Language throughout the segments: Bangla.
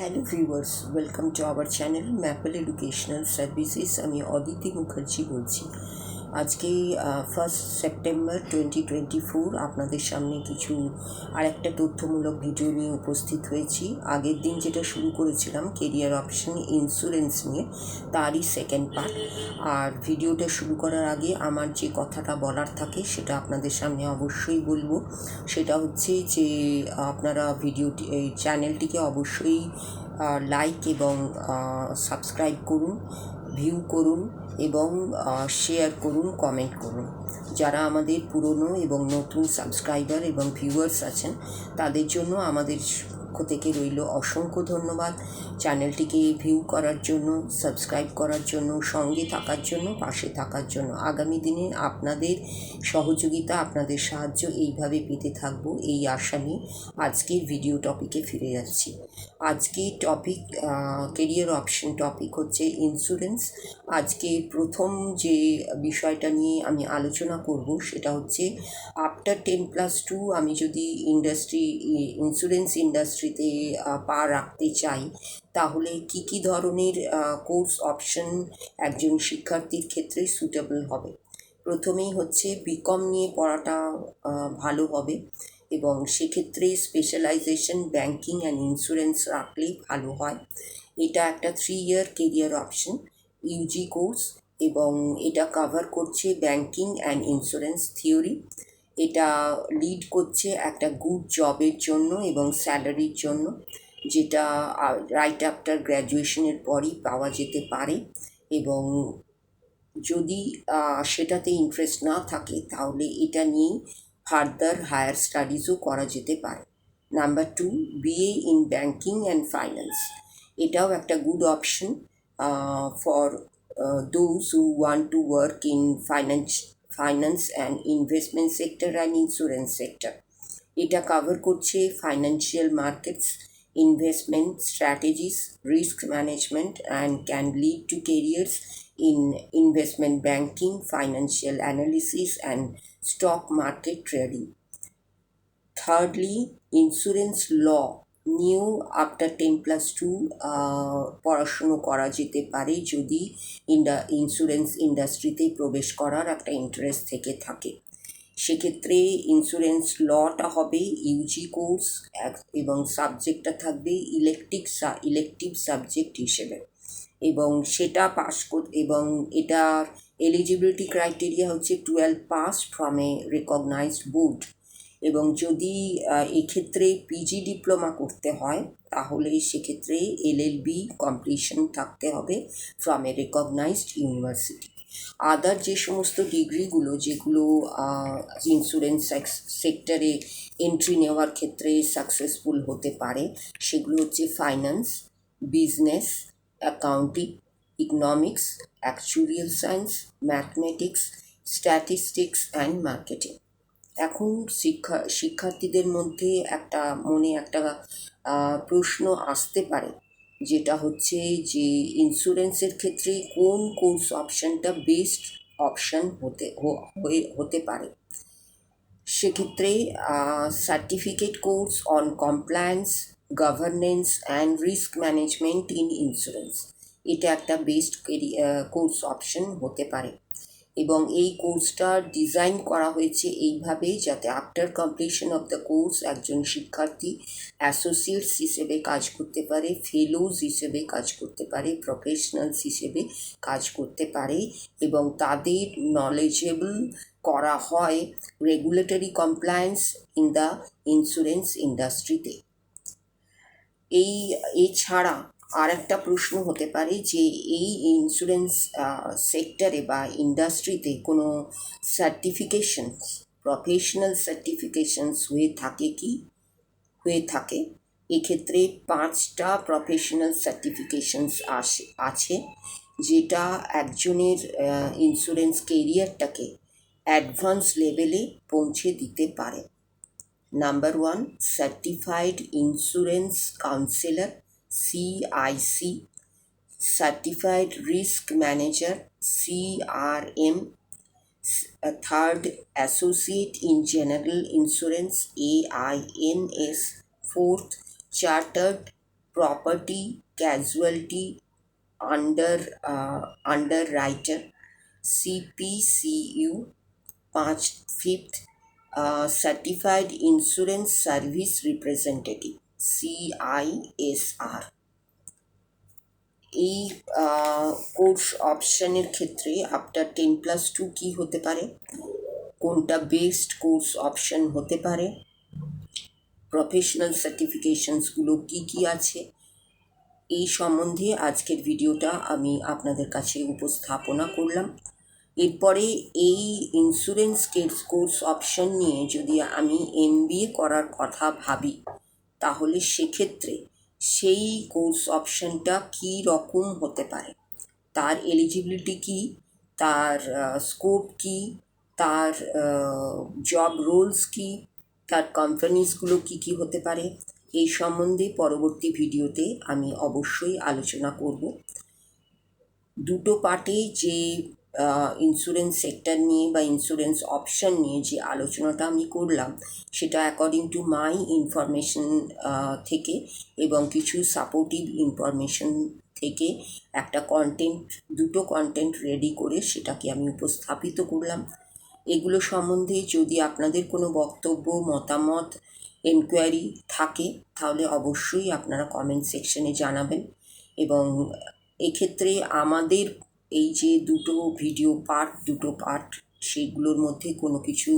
Hello viewers, welcome to our channel maple educational services. আমি অদিতি মুখার্জি বলছি। আজকে 1 সেপ্টেম্বর 2024 আপনাদের সামনে কিছু আরেকটা তথ্যমূলক ভিডিও নিয়ে উপস্থিত হয়েছি। আগের দিন যেটা শুরু করেছিলাম কেরিয়ার অপশন ইন্স্যুরেন্স নিয়ে, তারই সেকেন্ড পার্ট। আর ভিডিওটা শুরু করার আগে আমার যে কথাটা বলার থাকে সেটা আপনাদের সামনে অবশ্যই বলবো। সেটা হচ্ছে যে আপনারা ভিডিওটি, এই চ্যানেলটিকে অবশ্যই লাইক এবং সাবস্ক্রাইব করুন, ভিউ করুন এবং শেয়ার করুন, কমেন্ট করুন। যারা আমাদের পুরনো এবং নতুন সাবস্ক্রাইবার এবং ভিউয়ার্স আছেন তাদের জন্য আমাদের পক্ষ থেকে রইল অসংখ্য ধন্যবাদ। চ্যানেলটিকে ভিউ করার জন্য, সাবস্ক্রাইব করার জন্য, সঙ্গে থাকার জন্য, পাশে থাকার জন্য। আগামী দিনে আপনাদের সহযোগিতা, আপনাদের সাহায্য এইভাবে পেতে থাকবো এই আশা নিয়ে আজকের ভিডিও টপিকে ফিরে যাচ্ছি। আজকে টপিক, কেরিয়ার অপশন টপিক হচ্ছে ইন্স্যুরেন্স। আজকে প্রথম যে বিষয়টা নিয়ে আমি আলোচনা করব সেটা হচ্ছে আফটার 10+2 আমি যদি ইন্স্যুরেন্স ইন্ডাস্ট্রিতে পা রাখতে চাই তাহলে কি ধরনের কোর্স অপশন একজন শিক্ষার্থীর ক্ষেত্রে সুটেবল হবে। প্রথমেই হচ্ছে বিকম নিয়ে পড়াটা ভালো হবে এবং সেক্ষেত্রে স্পেশালাইজেশন ব্যাংকিং অ্যান্ড ইন্স্যুরেন্স রাখলেই ভালো হয়। এটা একটা 3 ইয়ার কেরিয়ার অপশন, ইউজি কোর্স, এবং এটা কভার করছে ব্যাংকিং অ্যান্ড ইন্স্যুরেন্স থিওরি। এটা লিড করছে একটা গুড জবের জন্য এবং স্যালারির জন্য, যেটা রাইট আফটার গ্র্যাজুয়েশনের পরই পাওয়া যেতে পারে। এবং যদি সেটাতে ইন্টারেস্ট না থাকে তাহলে এটা নিয়েই ফার্দার হায়ার স্টাডিজও করা যেতে পারে। Number 2, BA in banking and finance. এটাও একটা good option for those who want to work in finance and investment sector and insurance sector. এটা কভার করছে financial markets, investment strategies, risk management, and can lead to careers in investment banking, financial analysis, and stock market trading. Thirdly, insurance law নিয়েও আফটার 10+2 পড়াশুনো করা যেতে পারে যদি ইন্স্যুরেন্স ইন্ডাস্ট্রিতে প্রবেশ করার একটা ইন্টারেস্ট থেকে থাকে। সেক্ষেত্রে ইন্স্যুরেন্স লটা হবে ইউজি কোর্স এবং সাবজেক্টটা থাকবে ইলেকটিভ সাবজেক্ট হিসেবে, এবং সেটা পাস এবং এটার এলিজিবিলিটি ক্রাইটেরিয়া হচ্ছে 12 past from a recognized board. এবং যদি এক্ষেত্রে পিজি ডিপ্লোমা করতে হয় তাহলে সেক্ষেত্রে এলএলবি কমপ্লিশন থাকতে হবে ফ্রম এ রেকগনাইজড ইউনিভার্সিটি। আদার যে সমস্ত ডিগ্রিগুলো যেগুলো ইন্স্যুরেন্স সেক্টরে এন্ট্রি নেওয়ার ক্ষেত্রে সাকসেসফুল হতে পারে সেগুলো হচ্ছে finance, business, accounting, economics, actuarial science, mathematics, statistics and marketing. এখন শিক্ষার্থীদের মধ্যে মনে একটা প্রশ্ন আসতে পারে, যেটা হচ্ছে যে ইন্স্যুরেন্সের ক্ষেত্রে কোন কোর্স অপশানটা বেস্ট অপশান হতে পারে। সেক্ষেত্রে certificate course on compliance, governance and risk management in insurance, এটা একটা বেস্ট কোর্স অপশন হতে পারে। এবং এই কোর্সটা ডিজাইন করা হয়েছে এইভাবে যাতে after completion of the course একজন শিক্ষার্থী অ্যাসোসিয়েটস হিসেবে কাজ করতে পারে, ফেলোজ হিসেবে কাজ করতে পারে, প্রফেশনালস হিসেবে কাজ করতে পারে, এবং তাদের নলেজেবল করা হয় regulatory compliance in the insurance ইন্ডাস্ট্রিতে। এছাড়া আর একটা প্রশ্ন হতে পারে যে এই ইন্স্যুরেন্স সেক্টরে বা ইন্ডাস্ট্রিতে কোনো সার্টিফিকেশনস, প্রফেশনাল সার্টিফিকেশনস হয়ে থাকে। এক্ষেত্রে 5টা প্রফেশনাল সার্টিফিকেশনস আছে যেটা একজনের ইন্স্যুরেন্স কেরিয়ারটাকে অ্যাডভান্স লেভেলে পৌঁছে দিতে পারে। Number 1, certified insurance counsellor, CIC, certified risk manager, CRM, third associate in general insurance, AINS, fourth chartered property casualty underwriter, CPCU, 5th Certified Insurance Service Representative, CISR। এই কোর্স অপশানের ক্ষেত্রে আফটার 10+2 কি হতে পারে, কোনটা বেস্ট কোর্স অপশান হতে পারে, প্রফেশনাল সার্টিফিকেশনসগুলো কি কি আছে, এই সম্বন্ধে আজকের ভিডিওটা আমি আপনাদের কাছে উপস্থাপনা করলাম। এরপরে এই ইন্স্যুরেন্স কোর্স অপশন নিয়ে যদি আমি MBA করার কথা ভাবি, তাহলে সেক্ষেত্রে সেই কোর্স অপশনটা কী রকম হতে পারে, তার এলিজিবিলিটি কি, তার স্কোপ কি, তার জব রোলস কি, তার কোম্পানিজগুলো কি কি হতে পারে, এই সম্বন্ধে পরবর্তী ভিডিওতে আমি অবশ্যই আলোচনা করব। দুটো পার্টে যে ইন্স্যুরেন্স সেক্টর নিয়ে বা ইন্স্যুরেন্স অপশন নিয়ে যে আলোচনাটা আমি করলাম, সেটা অ্যাকর্ডিং টু মাই ইনফরমেশন থেকে এবং কিছু সাপোর্টিভ ইনফরমেশন থেকে একটা দুটো কন্টেন্ট রেডি করে সেটাকে আমি উপস্থাপিত করলাম। এগুলো সম্বন্ধে যদি আপনাদের কোনো বক্তব্য, মতামত, এনকোয়ারি থাকে, তাহলে অবশ্যই আপনারা কমেন্ট সেকশনে জানাবেন। এবং এক্ষেত্রে আমাদের এই যে দুটো পার্ট সেগুলোর মধ্যে কোনো কিছু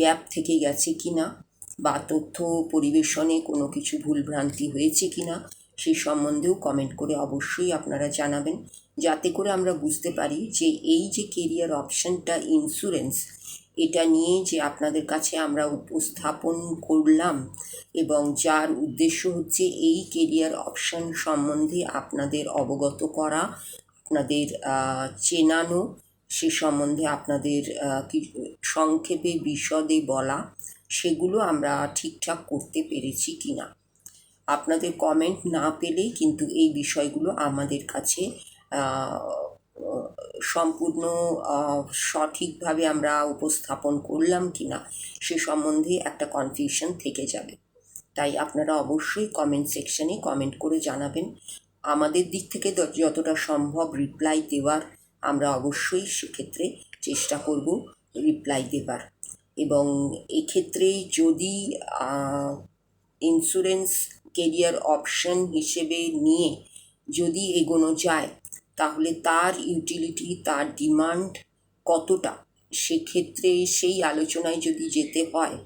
গ্যাপ থেকে গেছে কি না, বা তথ্য পরিবেশনে কোনো কিছু ভুলভ্রান্তি হয়েছে কি না, সেই সম্বন্ধেও কমেন্ট করে অবশ্যই আপনারা জানাবেন, যাতে করে আমরা বুঝতে পারি যে এই যে কেরিয়ার অপশানটা ইন্স্যুরেন্স, এটা নিয়ে যে আপনাদের কাছে আমরা উপস্থাপন করলাম এবং যার উদ্দেশ্য হচ্ছে এই কেরিয়ার অপশান সম্বন্ধে আপনাদের অবগত করা, আপনাদের চেনানো, সে সম্বন্ধে আপনাদের সংক্ষেপে বিশদে বলা, সেগুলো আমরা ঠিকঠাক করতে পেরেছি কি না। আপনাদের কমেন্ট না পেলে কিন্তু এই বিষয়গুলো আমাদের কাছে সম্পূর্ণ সঠিকভাবে আমরা উপস্থাপন করলাম কি না, সে সম্বন্ধে একটা কনফিউশন থেকে যাবে। তাই আপনারা অবশ্যই কমেন্ট সেকশনে কমেন্ট করে জানাবেন। আমাদের দিক থেকে যতটা সম্ভব রিপ্লাই দেওয়ার আমরা অবশ্যই সেক্ষেত্রে চেষ্টা করব রিপ্লাই দেবার। এবং এক্ষেত্রে যদি ইন্স্যুরেন্স কেরিয়ার অপশন হিসেবে নিয়ে যদি এগোনো যায়, তাহলে তার ইউটিলিটি, তার ডিমান্ড কতটা, সেক্ষেত্রে সেই আলোচনায় যদি যেতে হয়,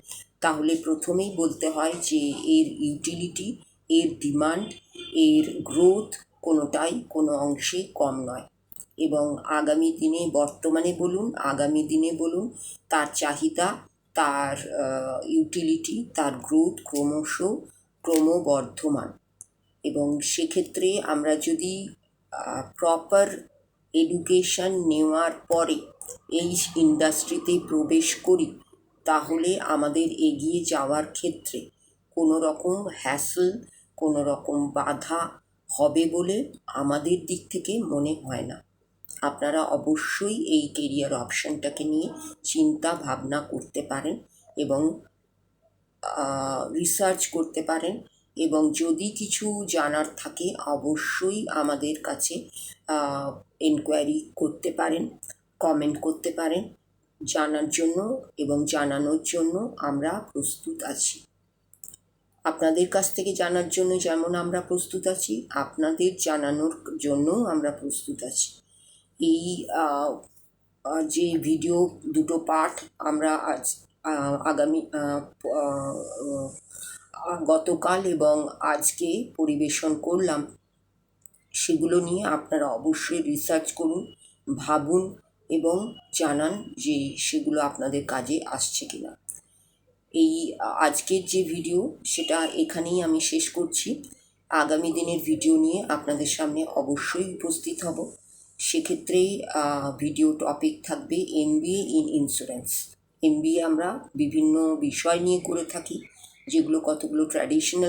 তাহলে প্রথমেই বলতে হয় যে এর ইউটিলিটি, এর ডিমান্ড, এর গ্রোথ কোনোটাই কোনো অংশে কম নয়। এবং বর্তমানে বলুন, আগামী দিনে বলুন, তার চাহিদা, তার ইউটিলিটি, তার গ্রোথ ক্রমবর্ধমান। এবং সেক্ষেত্রে আমরা যদি প্রপার এডুকেশন নেওয়ার পরে এই ইন্ডাস্ট্রিতে প্রবেশ করি, তাহলে আমাদের এগিয়ে যাওয়ার ক্ষেত্রে কোনো রকম হ্যাসল, কোনো রকম বাধা হবে বলে আমাদের দিক থেকে মনে হয় না। আপনারা অবশ্যই এই কেরিয়ার অপশানটাকে নিয়ে চিন্তা ভাবনা করতে পারেন এবং রিসার্চ করতে পারেন, এবং যদি কিছু জানার থাকে অবশ্যই আমাদের কাছে এনকোয়ারি করতে পারেন, কমেন্ট করতে পারেন। জানার জন্য এবং জানানোর জন্য আমরা প্রস্তুত আছি। আপনাদের কাছ থেকে জানার জন্য যেমন আমরা প্রস্তুত আছি, আপনাদের জানানোর জন্যও আমরা প্রস্তুত আছি। এই যে ভিডিও দুটো পার্ট আমরা গতকাল এবং আজকে পরিবেশন করলাম, সেগুলো নিয়ে আপনারা অবশ্যই রিসার্চ করুন, ভাবুন এবং জানান যে সেগুলো আপনাদের কাজে আসছে কিনা। এই আজকের যে ভিডিও সেটা এখানেই আমি শেষ করছি। আগামী দিনের ভিডিও নিয়ে আপনাদের সামনে অবশ্যই উপস্থিত হব। সেক্ষেত্রে ভিডিও টপিক থাকবে MBA ইন ইন্স্যুরেন্স। MBA আমরা বিভিন্ন বিষয় নিয়ে করে থাকি, যেগুলো কতগুলো ট্র্যাডিশনাল